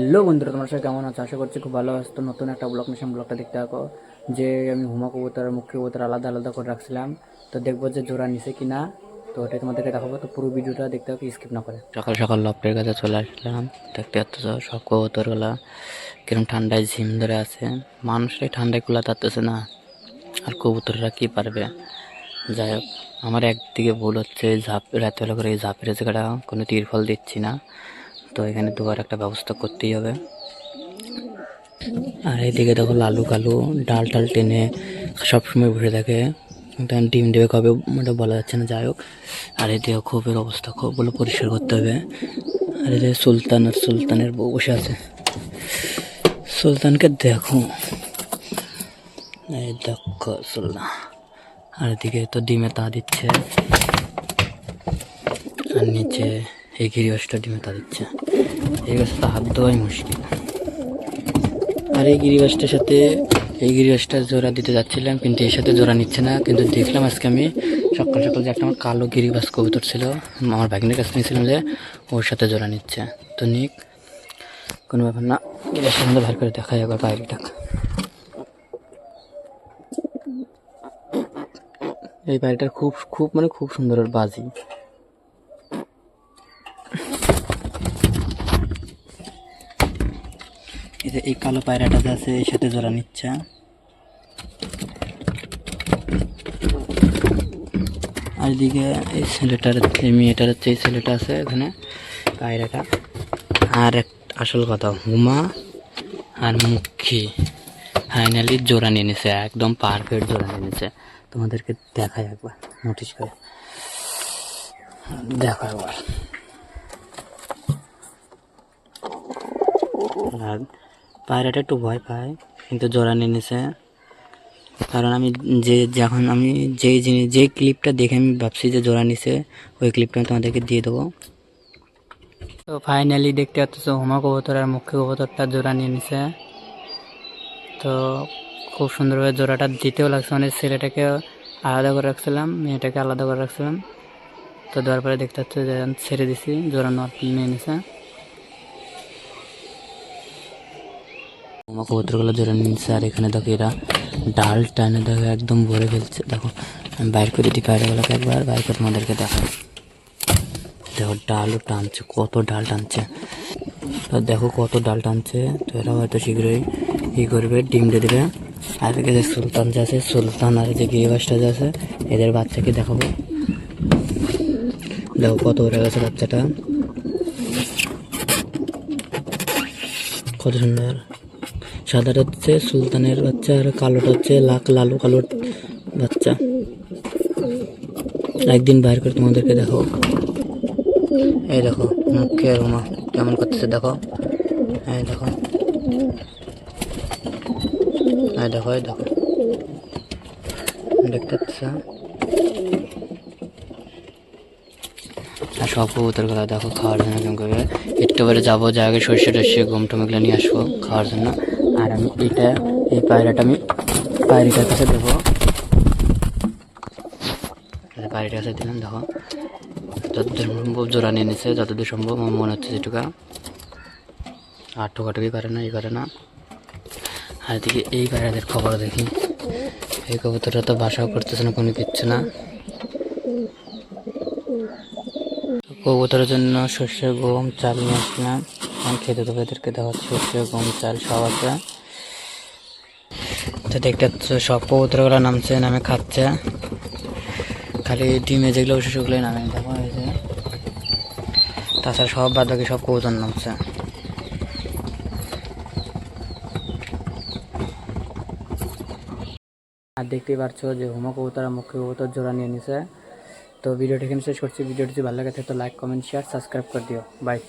Hello বন্ধুরা, তোমার সাথে কেমন আছো? আশা করছি খুব ভালো আছো। তো নতুন একটা ব্লগ নিয়ে ব্লগটা দেখতে থাকো। যে আমি হুমা কবুতর আর মুখ্য কবুতর আলাদা আলাদা করে রাখছিলাম, তো দেখবো যে জোড়া নিছে কিনা। তো ওটাই তোমাদেরকে দেখাবো, তো পুরো ভিডিওটা দেখতে হবে, স্কিপ না করে। সকাল সকাল লফটের কাছে চলে আসলাম। দেখতে পাচ্ছ সব কবুতরগুলা কিরকম ঠান্ডায় ঝিম ধরে আছে। মানুষরাই ঠান্ডায় কুলা তাড়তেছে না, আর কবুতররা কি পারবে। যাই হোক, আমার একদিকে ভুল হচ্ছে, ঝাঁপ রাতেবেলা করে এই ঝাঁপের জায়গাটা কোনো তিরফল দিচ্ছি না। তো এখানে দুবার একটা ব্যবস্থা করতেই হবে। আর এইদিকে দেখো লালু কালু ডাল টাল টেনে সবসময় বসে থাকে, তখন ডিম দেবে কবে ওটা বলা যাচ্ছে না। যাই হোক, আর এদিকে খোপের অবস্থা, খোপগুলো পরিষ্কার করতে হবে। আর এদিকে সুলতান আর সুলতানের বউ বসে আছে। সুলতানকে দেখো, এই দেখো সুলতান। আর এদিকে তো ডিমে তা দিচ্ছে, আর নিচে এই গিরিবাসটা ডিমে তা দিচ্ছে। এই গাছে তো হাত দেওয়াই মুশকিল। আর এই গিরিবাসটার সাথে এই গিরিবাসটা জোড়া দিতে যাচ্ছিলাম, কিন্তু এর সাথে জোড়া নিচ্ছে না। কিন্তু দেখলাম আজকে আমি সকাল সকাল যে একটা আমার কালো গিরিবাস কবুতর ছিল, আমার ভাগ্নের কাছে নিয়েছিলাম, যে ওর সাথে জোড়া নিচ্ছে। তো নিক, কোনো ব্যাপার না। গিরিবাসটার মধ্যে ভার করে দেখাই একবার বাইরেটা। এই বাড়িটার খুব খুব মানে খুব সুন্দর বাজি। এই কালো পায়রাটা যে আছে এর সাথে জোড়া নিচ্ছে। আর এদিকে এই ছেলেটার, এই মেয়েটার হচ্ছে, এই ছেলেটা আছে এখানে পায়রাটা। আর এক আসল কথা, হুমা আর মুখী ফাইনালি জোড়া নিয়ে নিছে, একদম পারফেক্ট জোড়া নিয়ে নিছে। তোমাদেরকে দেখাই একবার, নোটিশ করে দেখো একবার। আর পায়রাটা একটু ভয় পায়, কিন্তু জোড়া নিয়ে নিছে। কারণ আমি যখন আমি যেই জিনিস, যে ক্লিপটা দেখে আমি ভাবছি যে জোড়া নিছে, ওই ক্লিপটা আমি তোমাদেরকে দিয়ে দেবো। তো ফাইনালি দেখতে পাচ্ছ হুমা কবুতর আর মুখ্য কবুতরটা জোড়া নিয়ে নিছে। তো খুব সুন্দরভাবে জোড়াটা দিতেও লাগছে, মানে ছেলেটাকে আলাদা করে রাখছিলাম, মেয়েটাকে আলাদা করে রাখছিলাম। তো দেওয়ার পরে দেখতে পাচ্ছ যে ছেড়ে দিছি, জোড়া নিয়ে নিছে। হুমা কবুতরগুলো জোড়া নিয়ে নিচ্ছে। আর এখানে দেখো এরা ডাল টানে দেখো একদম ভরে ফেলছে। দেখো আমি বাইর করে দিই পায়রাগুলোকে, একবার বাইর করে তোমাদেরকে দেখো। দেখো ডালও টানছে, কত ডাল টানছে। তো দেখো কত ডাল টানছে। তো এরা হয়তো শীঘ্রই ই করবে, ডিম দিয়ে দেবে। আর যে সুলতান যে আছে, সুলতান আর যে গিরিবাসটা যে আছে, এদের বাচ্চাকে দেখাবো। দেখো কত উড়ে গেছে বাচ্চাটা, কত সুন্দর। সাদাটা হচ্ছে সুলতানের বাচ্চা, আর কালোটা হচ্ছে লালু কালোর বাচ্চা। একদিন বাইর করে তোমাদেরকে দেখো। এই দেখো মুখে রুমা কেমন করতেছে দেখো। এই দেখো, এই দেখো, এই দেখো, দেখতে পাচ্ছ। আর সব কবুতরগুলো দেখো খাওয়ার জন্য কেমন করবে। একটু পরে যাবো, জায়গায় সর্ষে টর্ষে গম টম এগুলো নিয়ে আসবো খাওয়ার জন্য। আর আমি এই পায়রাটা আমি পায়রিটার কাছে দেবো। পায়রিটার কাছে দিলাম। দেখো যতদূর সম্ভব জোড়া নিয়ে নিচ্ছে, যতদূর সম্ভব আমার মনে হচ্ছে যেটুকা। আর ঠোকাটুকি করে না, করে না। আর এদিকে এই পায়রাদের খবর দেখি। এই কবুতরটা তো বাসাও করতেছে না, কোনো কিচ্ছু না। কবুতরের জন্য সর্ষে গম চাল নিয়ে আসলাম, আমি খেতে দেবো এদেরকে। দেওয়া সর্ষে গম চাল সব আছে। তো দেখতে পাচ্ছ সব কবুতরগুলো নামছে, নামে খাচ্ছে। খালি ডিমে যেগুলো বসে সেগুলোই নামে। দেখো এই যে, তাছাড়া সব বাদ বাকি সব কবুতর নামছে। আর দেখতেই পাচ্ছ যে হুমা কবুতর আর মুখ্য কবুতর জোড়া নিয়ে নিছে। তো ভিডিওটি এখানে শেষ করছি। ভিডিওটি যদি ভালো লাগে তো লাইক কমেন্ট শেয়ার সাবস্ক্রাইব করে দিও। বাই।